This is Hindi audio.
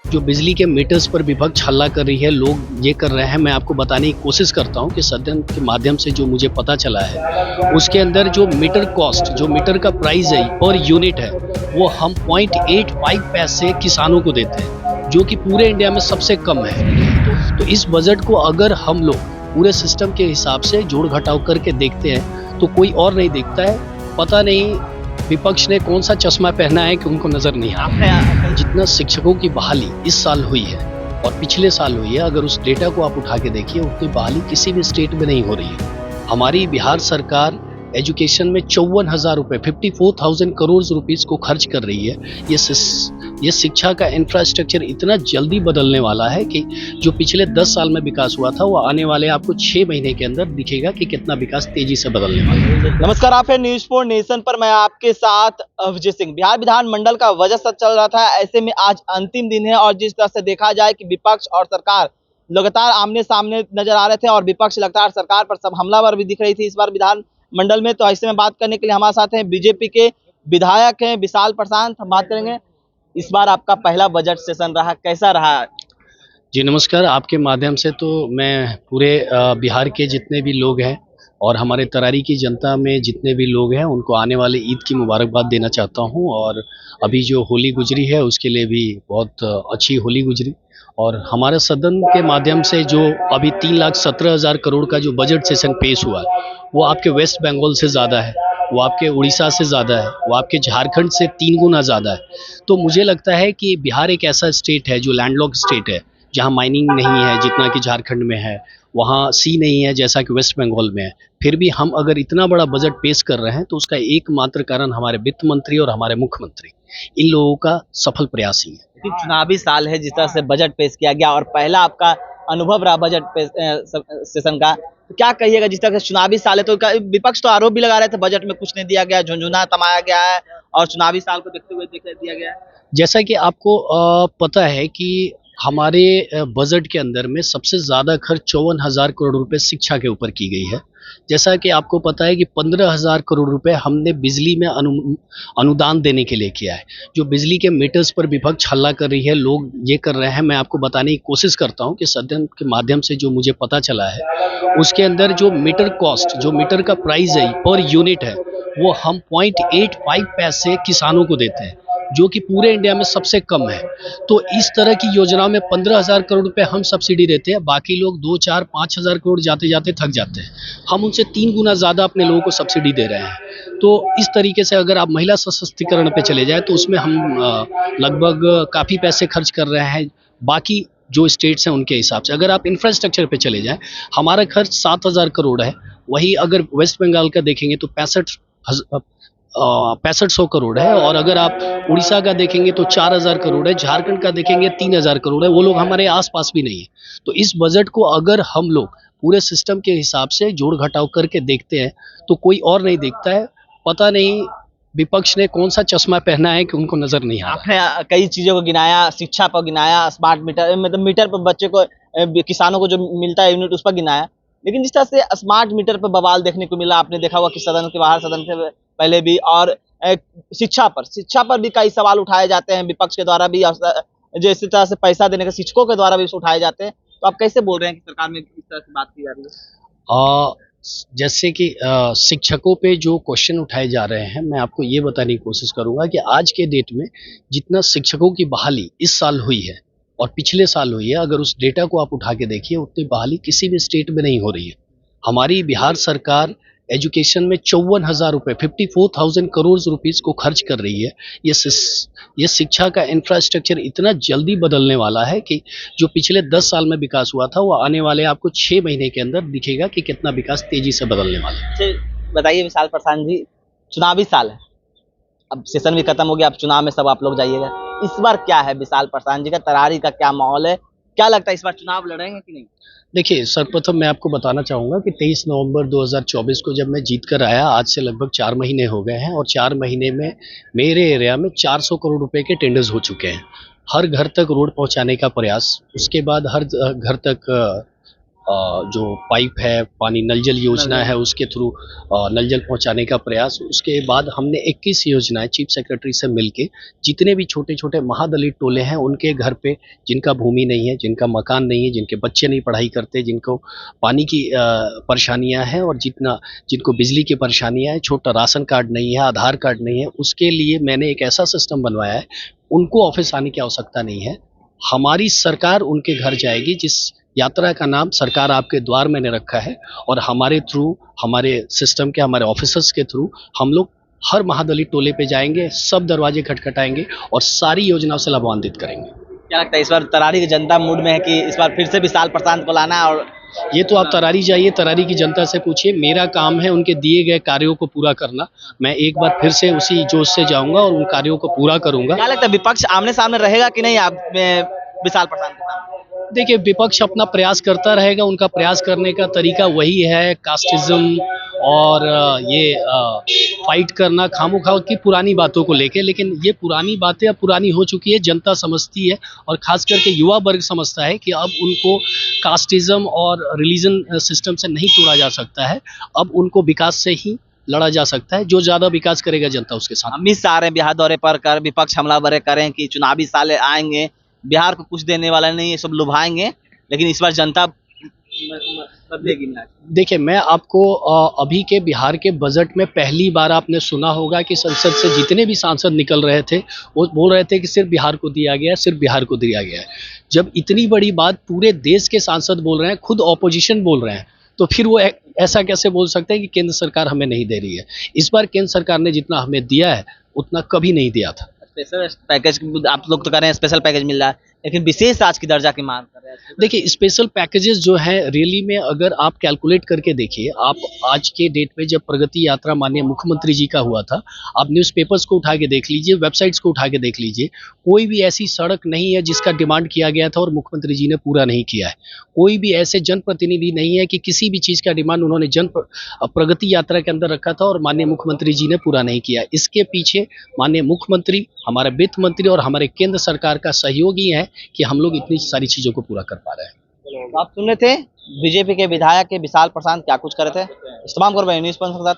जो बिजली के मीटर्स पर विपक्ष हल्ला कर रही है, लोग ये कर रहे हैं। मैं आपको बताने की कोशिश करता हूं कि सदन के माध्यम से जो मुझे पता चला है उसके अंदर जो मीटर कॉस्ट, जो मीटर का प्राइस है पर यूनिट है, वो हम 0.85 पैसे किसानों को देते हैं, जो कि पूरे इंडिया में सबसे कम है। तो इस बजट को अगर हम लोग पूरे सिस्टम के हिसाब से जोड़ घटाव करके देखते हैं तो कोई और नहीं देखता है। पता नहीं विपक्ष ने कौन सा चश्मा पहना है कि उनको नजर नहीं आ रहा है। जितना शिक्षकों की बहाली इस साल हुई है और पिछले साल हुई है, अगर उस डेटा को आप उठा के देखिए, उतनी बहाली किसी भी स्टेट में नहीं हो रही है। हमारी बिहार सरकार एजुकेशन में 54,000 रुपये 54,000 करोड़ रुपीस को खर्च कर रही है। ये शिक्षा का इंफ्रास्ट्रक्चर इतना जल्दी बदलने वाला है कि जो पिछले 10 साल में विकास हुआ था वो आने वाले आपको 6 महीने के अंदर दिखेगा कि कितना विकास तेजी से बदलने वाला है। नमस्कार, आप है न्यूज़ फॉर नेशन पर। मैं आपके साथ विजय सिंह। बिहार विधानमंडल का बजट सत्र चल रहा था, ऐसे में आज अंतिम दिन है और जिस तरह से देखा जाए कि विपक्ष और सरकार लगातार आमने सामने नजर आ रहे थे और विपक्ष लगातार सरकार पर सब हमलावर भी दिख रही थी इस बार विधानमंडल में। तो ऐसे में बात करने के लिए हमारे साथ हैं बीजेपी के विधायक हैं विशाल प्रशांत। हम बात करेंगे, इस बार आपका पहला बजट सेशन रहा, कैसा रहा? जी नमस्कार। आपके माध्यम से तो मैं पूरे बिहार के जितने भी लोग हैं और हमारे तरारी की जनता में जितने भी लोग हैं उनको आने वाले ईद की मुबारकबाद देना चाहता हूं। और अभी जो होली गुजरी है उसके लिए भी बहुत अच्छी होली गुजरी। और हमारे सदन के माध्यम से जो अभी 3,17,000 करोड़ का जो बजट सेशन पेश हुआ है वो आपके वेस्ट बंगाल से ज़्यादा है, वो आपके उड़ीसा से ज़्यादा है, वो आपके झारखंड से 3 गुना ज़्यादा है। तो मुझे लगता है कि बिहार एक ऐसा स्टेट है जो लैंडलॉक स्टेट है, जहाँ माइनिंग नहीं है जितना कि झारखंड में है, वहाँ सी नहीं है जैसा कि वेस्ट बंगाल में है। फिर भी हम अगर इतना बड़ा बजट पेश कर रहे हैं तो उसका एकमात्र कारण हमारे वित्त मंत्री और हमारे मुख्यमंत्री, इन लोगों का सफल प्रयास ही है। लेकिन चुनावी साल है, जिस तरह से बजट पेश किया गया और पहला आपका अनुभव रहा बजट सेशन का, तो क्या कहिएगा? जिस तरह से चुनावी साल है तो विपक्ष तो आरोप भी लगा रहे थे बजट में कुछ नहीं दिया गया, झुंझुना तमाया गया है और चुनावी साल को देखते हुए दिया गया है। जैसा कि आपको पता है कि हमारे बजट के अंदर में सबसे ज़्यादा खर्च 54,000 करोड़ रुपए शिक्षा के ऊपर की गई है। जैसा कि आपको पता है कि 15,000 करोड़ रुपए हमने बिजली में अनुदान देने के लिए किया है। जो बिजली के मीटर्स पर विपक्ष हल्ला कर रही है, लोग ये कर रहे हैं। मैं आपको बताने की कोशिश करता हूँ कि सदन के माध्यम से जो मुझे पता चला है उसके अंदर जो मीटर कॉस्ट, जो मीटर का प्राइस है पर यूनिट है, वो हम 0.85 पैसे किसानों को देते हैं, जो कि पूरे इंडिया में सबसे कम है। तो इस तरह की योजनाओं में 15,000 करोड़ रुपए हम सब्सिडी देते हैं, बाकी लोग 2, 4, 5,000 करोड़ जाते जाते थक जाते हैं। हम उनसे 3 गुना ज़्यादा अपने लोगों को सब्सिडी दे रहे हैं। तो इस तरीके से अगर आप महिला सशक्तिकरण पे चले जाए तो उसमें हम लगभग काफ़ी पैसे खर्च कर रहे हैं बाकी जो स्टेट्स हैं उनके हिसाब से। अगर आप इंफ्रास्ट्रक्चर पे चले जाएँ, हमारा खर्च 7,000 करोड़ है। वही अगर वेस्ट बंगाल का देखेंगे तो 6500 करोड़ है। और अगर आप उड़ीसा का देखेंगे तो 4,000 करोड़ है, झारखंड का देखेंगे 3,000 करोड़ है। वो लोग हमारे आसपास भी नहीं है। तो इस बजट को अगर हम लोग पूरे सिस्टम के हिसाब से जोड़ घटाव करके देखते हैं तो कोई और नहीं देखता है। पता नहीं विपक्ष ने कौन सा चश्मा पहना है कि उनको नजर नहीं आ रहा है। आपने कई चीजों को गिनाया, शिक्षा पर गिनाया, स्मार्ट मीटर मतलब मीटर पर बच्चे को किसानों को जो मिलता है यूनिट उस पर गिनाया। लेकिन जिस तरह से स्मार्ट मीटर पर बवाल देखने को मिला, आपने देखा होगा कि सदन के बाहर, सदन से पहले भी, और शिक्षा पर भी कई सवाल उठाए जाते हैं विपक्ष के द्वारा भी, जो इसी तरह से पैसा देने के शिक्षकों के द्वारा भी उठाए जाते हैं। तो आप कैसे बोल रहे हैं कि सरकार में इस तरह से बात की जा रही है? जैसे कि शिक्षकों पे जो क्वेश्चन उठाए जा रहे हैं, मैं आपको ये बताने की कोशिश करूंगा कि आज के डेट में जितना शिक्षकों की बहाली इस साल हुई है और पिछले साल हुई है, अगर उस डेटा को आप उठा के देखिए, उतनी बहाली किसी भी स्टेट में नहीं हो रही है। हमारी बिहार सरकार एजुकेशन में 54,000 रुपये 54,000 करोड़ रुपीस को खर्च कर रही है। ये शिक्षा का इंफ्रास्ट्रक्चर इतना जल्दी बदलने वाला है कि जो पिछले 10 साल में विकास हुआ था वो आने वाले आपको 6 महीने के अंदर दिखेगा कि कितना विकास तेजी से बदलने वाला है। अच्छा, बताइए विशाल प्रशांत जी, चुनावी साल है, अब सेशन भी खत्म हो गया, अब चुनाव में सब आप लोग जाइएगा। इस बार क्या है विशाल प्रशांत जी का, तरारी का क्या माहौल है? क्या लगता है इस बार चुनाव लड़ेंगे कि नहीं? देखिए, सर्वप्रथम मैं आपको बताना चाहूँगा कि 23 नवंबर 2024 को जब मैं जीत कर आया, आज से लगभग 4 महीने हो गए हैं और 4 महीने में मेरे एरिया में 400 करोड़ रुपए के टेंडर्स हो चुके हैं। हर घर तक रोड पहुंचाने का प्रयास, उसके बाद हर घर तक जो पाइप है, पानी नल जल योजना है, उसके थ्रू नल जल पहुंचाने का प्रयास। उसके बाद हमने 21 योजनाएं चीफ सेक्रेटरी से मिलके जितने भी छोटे छोटे महादलित टोले हैं उनके घर पे, जिनका भूमि नहीं है, जिनका मकान नहीं है, जिनके बच्चे नहीं पढ़ाई करते, जिनको पानी की परेशानियां हैं और जिनको बिजली की परेशानियां हैं, छोटा राशन कार्ड नहीं है, आधार कार्ड नहीं है, उसके लिए मैंने एक ऐसा सिस्टम बनवाया है। उनको ऑफिस आने की आवश्यकता नहीं है, हमारी सरकार उनके घर जाएगी। जिस यात्रा का नाम सरकार आपके द्वार मैंने रखा है, और हमारे थ्रू, हमारे सिस्टम के, हमारे ऑफिसर्स के थ्रू हम लोग हर महादलित टोले पे जाएंगे, सब दरवाजे खटखटाएंगे और सारी योजनाओं से लाभान्वित करेंगे। क्या लगता है इस बार तरारी की जनता मूड में है कि इस बार फिर से विशाल प्रशांत को लाना है? और ये तो आप तरारी जाइए, तरारी की जनता से पूछिए। मेरा काम है उनके दिए गए कार्यों को पूरा करना। मैं एक बार फिर से उसी जोश से जाऊंगा और उन कार्यों को पूरा करूंगा। क्या लगता है विपक्ष आमने सामने रहेगा कि नहीं आप विशाल प्रशांत के सामने? देखिए, विपक्ष अपना प्रयास करता रहेगा, उनका प्रयास करने का तरीका वही है, कास्टिज्म और ये फाइट करना खामोखा की पुरानी बातों को लेके। लेकिन ये पुरानी बातें अब पुरानी हो चुकी है, जनता समझती है और खास करके युवा वर्ग समझता है कि अब उनको कास्टिज्म और रिलीजन सिस्टम से नहीं तोड़ा जा सकता है। अब उनको विकास से ही लड़ा जा सकता है। जो ज्यादा विकास करेगा जनता उसके साथ। अमित शाह आ रहे हैं बिहार दौरे पर, कर विपक्ष हमलावर करें कि चुनावी साल आएंगे, बिहार को कुछ देने वाला नहीं है, सब लुभाएंगे, लेकिन इस बार जनता बदलेगी ना। देखिए, मैं आपको अभी के बिहार के बजट में पहली बार आपने सुना होगा कि संसद से जितने भी सांसद निकल रहे थे वो बोल रहे थे कि सिर्फ बिहार को दिया गया है, सिर्फ बिहार को दिया गया है। जब इतनी बड़ी बात पूरे देश के सांसद बोल रहे हैं, खुद ऑपोजिशन बोल रहे हैं, तो फिर वो ऐसा कैसे बोल सकते हैं कि केंद्र सरकार हमें नहीं दे रही है। इस बार केंद्र सरकार ने जितना हमें दिया है उतना कभी नहीं दिया था। स्पेशल पैकेज आप लोग तो कह रहे हैं स्पेशल पैकेज मिल रहा है, लेकिन विशेष आज की दर्जा की मांग कर रहे हैं। देखिए, स्पेशल पैकेजेस जो है रियली में अगर आप कैलकुलेट करके देखिए, आप आज के डेट में जब प्रगति यात्रा माननीय मुख्यमंत्री जी का हुआ था, आप न्यूज़पेपर्स को उठा के देख लीजिए, वेबसाइट्स को उठा के देख लीजिए, कोई भी ऐसी सड़क नहीं है जिसका डिमांड किया गया था और मुख्यमंत्री जी ने पूरा नहीं किया है। कोई भी ऐसे जनप्रतिनिधि नहीं है कि किसी भी चीज़ का डिमांड उन्होंने प्रगति यात्रा के अंदर रखा था और माननीय मुख्यमंत्री जी ने पूरा नहीं किया। इसके पीछे माननीय मुख्यमंत्री, हमारे वित्त मंत्री और हमारे केंद्र सरकार का सहयोग ही है कि हम लोग इतनी सारी चीज़ों को पूरा कर पा रहे हैं। आप सुन रहे थे बीजेपी के विधायक के विशाल प्रशांत क्या कुछ कर रहे थे। इस तमाम खबर न्यूज़ 5 के साथ